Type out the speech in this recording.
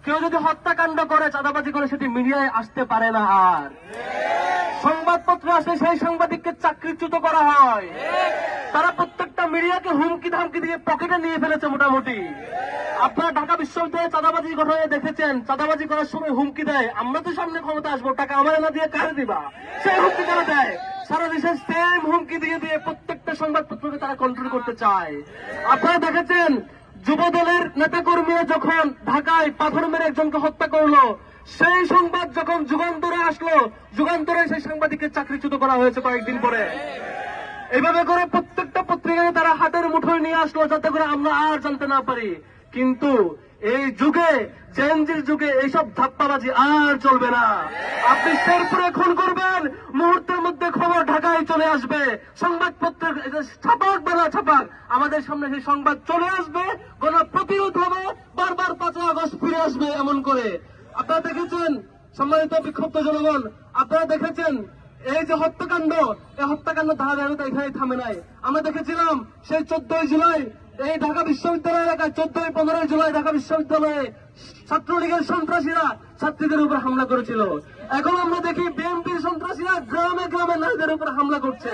কেউ যদি হত্যাকাণ্ড করে, চাঁদাবাজি করে, সেটি মিডিয়ায় আসতে পারে না। আর সংবাদপত্রে আসলে সেই সাংবাদিককে চাকরিচ্যুত করা হয়। তারা প্রত্যেকটা মিডিয়াকে হুমকি ধামকি দিয়ে পকেটে নিয়ে ফেলেছে মোটামুটি। আপনারা ঢাকা বিশ্ববিদ্যালয়ে চাঁদাবাজি ঘটনায় দেখেছেন, চাঁদাবাজি করার সময় হুমকি দেয়, আমরা তো সামনে ক্ষমতা আসবো, টাকা আমার না দিয়ে কারে দিবা, সেই হুমকি তারা দেয়। সারা দেশে সেম হুমকি দিয়ে দিয়ে প্রত্যেকটা সংবাদপত্রকে তারা কন্ট্রোল করতে চায়। আপনারা দেখেছেন যুব দলের নেতাকর্মীরা যখন ঢাকায় পাথর মেরে একজনকে হত্যা করলো, সেই সংবাদ যখন যুগান্তরে আসলো, যুগান্তরে সেই সাংবাদিককে চাকরিচ্যুত করা হয়েছে কয়েকদিন পরে। এইভাবে করে প্রত্যেকটা পত্রিকাকে তারা হাতের মুঠোয় নিয়ে আসলো, যাতে করে আমরা আর জানতে না পারি। কিন্তু এই যুগে, জেনজির যুগে এইসব ধাপ্পাবাজি আর চলবে না। আপনি শেরপুরে খুন করবেন, মুহূর্তের মধ্যে খবর ঢাকায় চলে আসবে, সংবাদপত্রের ছাপাক বা না ছাপাক, আমাদের সামনে সেই সংবাদ চলে আসবে, গণপ্রতিরোধ হবে, বারবার 5 আগস্ট ফিরে আসবে। এমন করে আপনারা দেখেছেন, সম্মানিত বিক্ষুব্ধ জনগণ, আপনারা দেখেছেন এই যে হত্যাকাণ্ড, এই হত্যাকাণ্ড ধারাবাহিকতা এখানে থামে নাই। আমরা দেখেছিলাম সেই 14 জুলাই এই ঢাকা বিশ্ববিদ্যালয় এলাকায়, 14-15 জুলাই ঢাকা বিশ্ববিদ্যালয়ে ছাত্রলীগের সন্ত্রাসীরা ছাত্রীদের উপর হামলা করেছিল। এখন আমরা দেখি বিএনপির সন্ত্রাসীরা গ্রামে গ্রামে নারীদের উপর হামলা করছে।